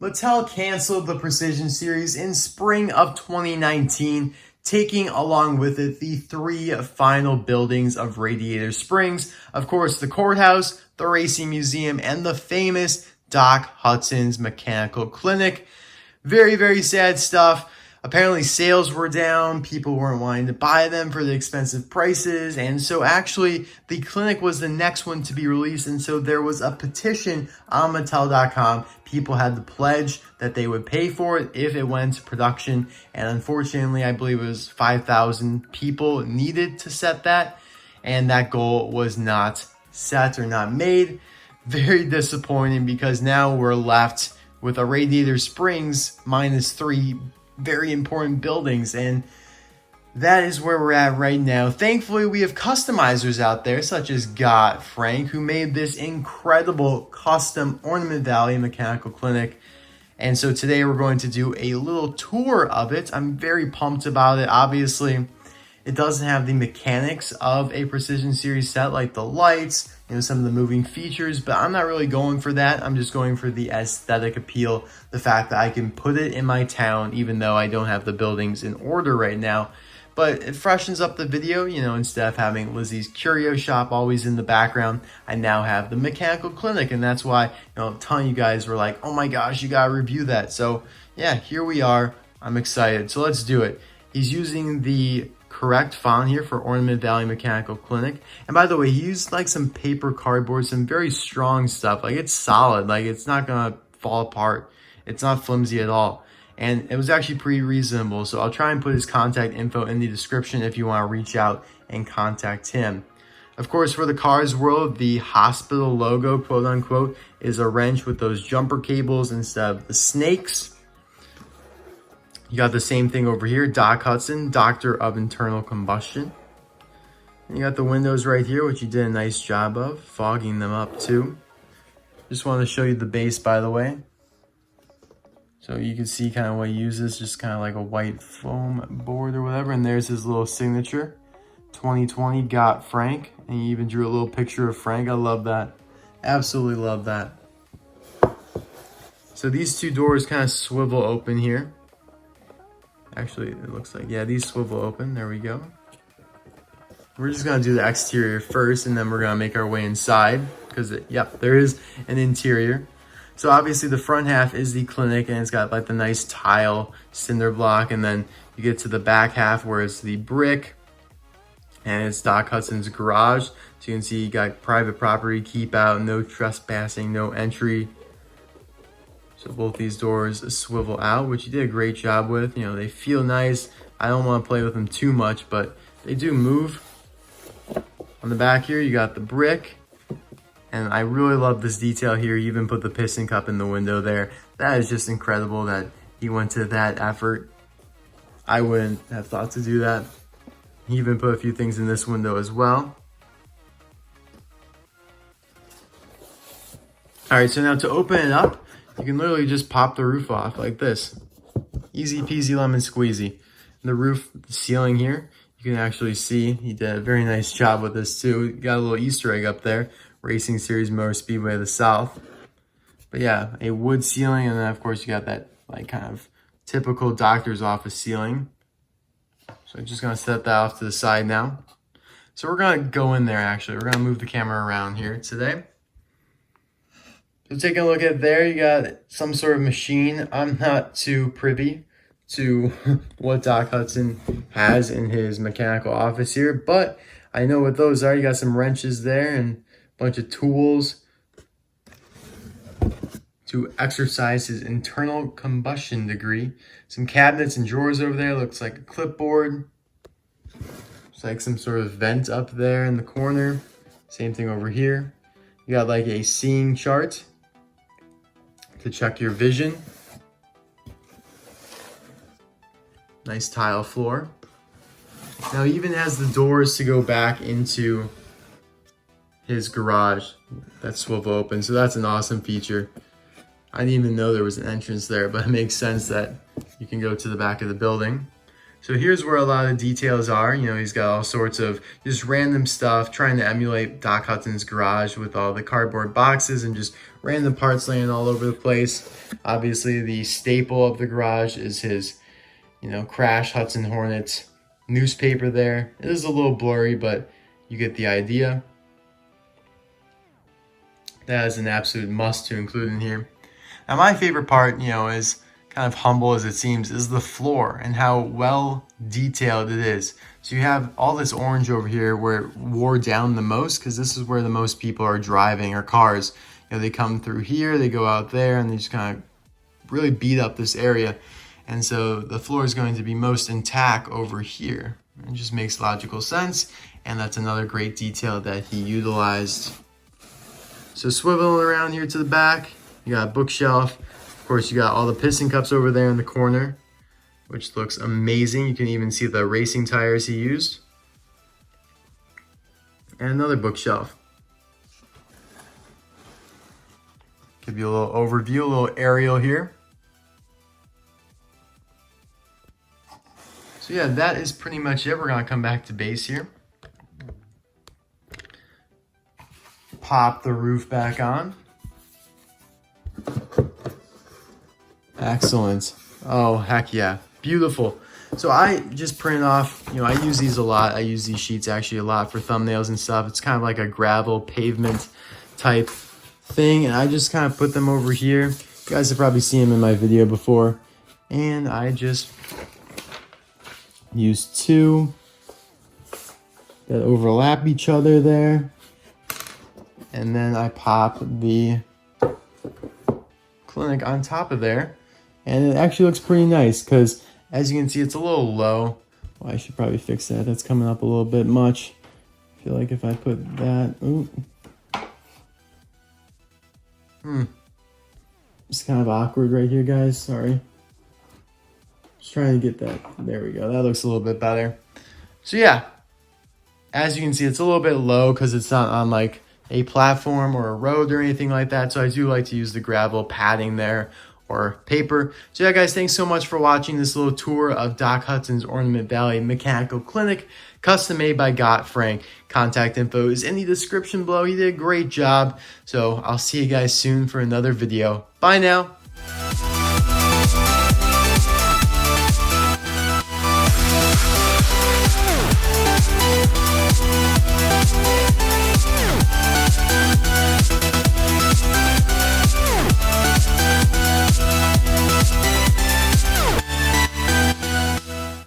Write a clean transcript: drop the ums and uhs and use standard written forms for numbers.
Mattel canceled the Precision series in spring of 2019, taking along with it the 3 final buildings of Radiator Springs. Of course, the Courthouse, the Racing Museum, and the famous Doc Hudson's Mechanical Clinic. Very, very sad stuff. Apparently sales were down, people weren't wanting to buy them for the expensive prices, and so actually the clinic was the next one to be released, and so there was a petition on Mattel.com. People had to pledge that they would pay for it if it went to production, and unfortunately I believe it was 5,000 people needed to set that, and that goal was not set or not made. Very disappointing because now we're left with a Radiator Springs minus 3 very important buildings, and that is where we're at right now. Thankfully, we have customizers out there such as GotFrank, who made this incredible custom Ornament Valley Mechanical Clinic. And so today we're going to do a little tour of it. I'm very pumped about it. Obviously, it doesn't have the mechanics of a Precision Series set, like the lights, some of the moving features, but I'm not really going for that. I'm just going for the aesthetic appeal, the fact that I can put it in my town, even though I don't have the buildings in order right now. But it freshens up the video, instead of having Lizzie's Curio Shop always in the background, I now have the Mechanical Clinic, and that's why, a ton of you guys were like, oh my gosh, you gotta review that. So yeah, here we are. I'm excited. So let's do it. He's using the correct font here for Ornament Valley Mechanical Clinic. And by the way, he used like some paper cardboard, some very strong stuff. Like it's solid, like it's not gonna fall apart. It's not flimsy at all. And it was actually pretty reasonable. So I'll try and put his contact info in the description if you want to reach out and contact him. Of course, for the Cars World, the hospital logo, quote unquote, is a wrench with those jumper cables instead of the snakes. You got the same thing over here, Doc Hudson, Doctor of Internal Combustion. And you got the windows right here, which you did a nice job of, fogging them up too. Just wanted to show you the base, by the way. So you can see kind of what he uses, just kind of like a white foam board or whatever. And there's his little signature, 2020 GotFrank. And he even drew a little picture of Frank. I love that. Absolutely love that. So these 2 doors kind of swivel open here. Actually, it looks like, yeah, these swivel open. There we go. We're just going to do the exterior first, and then we're going to make our way inside because, yep, there is an interior. So obviously the front half is the clinic, and it's got like the nice tile cinder block, and then you get to the back half where it's the brick, and it's Doc Hudson's garage. So you can see you got private property, keep out, no trespassing, no entry. So both these doors swivel out, which you did a great job with. They feel nice. I don't want to play with them too much, but they do move. On the back here, you got the brick. And I really love this detail here. You even put the piston cup in the window there. That is just incredible that he went to that effort. I wouldn't have thought to do that. He even put a few things in this window as well. All right, so now to open it up, you can literally just pop the roof off like this. Easy peasy lemon squeezy. The roof, the ceiling here, you can actually see he did a very nice job with this too. Got a little Easter egg up there. Racing Series Motor Speedway of the South. But yeah, a wood ceiling, and then of course you got that like kind of typical doctor's office ceiling. So I'm just gonna set that off to the side now. So we're gonna go in there actually. We're gonna move the camera around here today. So taking a look at there, you got some sort of machine. I'm not too privy to what Doc Hudson has in his mechanical office here, but I know what those are. You got some wrenches there and a bunch of tools to exercise his internal combustion degree. Some cabinets and drawers over there. Looks like a clipboard. It's like some sort of vent up there in the corner. Same thing over here. You got like a seeing chart to check your vision. Nice tile floor. Now he even has the doors to go back into his garage that swivel open. So that's an awesome feature. I didn't even know there was an entrance there, but it makes sense that you can go to the back of the building. So here's where a lot of details are. You know, he's got all sorts of just random stuff, trying to emulate Doc Hudson's garage with all the cardboard boxes and just random parts laying all over the place. Obviously, the staple of the garage is his, you know, Crash Hudson Hornet newspaper there. It is a little blurry, but you get the idea. That is an absolute must to include in here. Now, my favorite part, you know, is kind of humble as it seems, is the floor and how well detailed it is. So you have all this orange over here where it wore down the most, because this is where the most people are driving, or cars. You know, they come through here, they go out there, and they just kind of really beat up this area. And so the floor is going to be most intact over here. It just makes logical sense, and that's another great detail that he utilized. So swiveling around here to the back, you got a bookshelf. Of course, you got all the piston cups over there in the corner, which looks amazing. You can even see the racing tires he used. And another bookshelf. Give you a little overview, a little aerial here. So yeah, that is pretty much it. We're gonna come back to base here. Pop the roof back on. Excellent. Oh, heck yeah. Beautiful. So I just printed off, you know, I use these a lot. I use these sheets actually a lot for thumbnails and stuff. It's kind of like a gravel pavement type thing. And I just kind of put them over here. You guys have probably seen them in my video before. And I just use two that overlap each other there. And then I pop the clinic on top of there. And it actually looks pretty nice because, as you can see, it's a little low. Well, I should probably fix that. That's coming up a little bit much. I feel like if I put that... Ooh. It's kind of awkward right here, guys. Sorry. Just trying to get that. There we go. That looks a little bit better. So, yeah. As you can see, it's a little bit low because it's not on, like, a platform or a road or anything like that. So I do like to use the gravel padding there or paper. So yeah, guys, thanks so much for watching this little tour of Doc Hudson's Ornament Valley Mechanical Clinic, custom made by GotFrank. Contact info is in the description below. He did a great job. So I'll see you guys soon for another video. Bye now.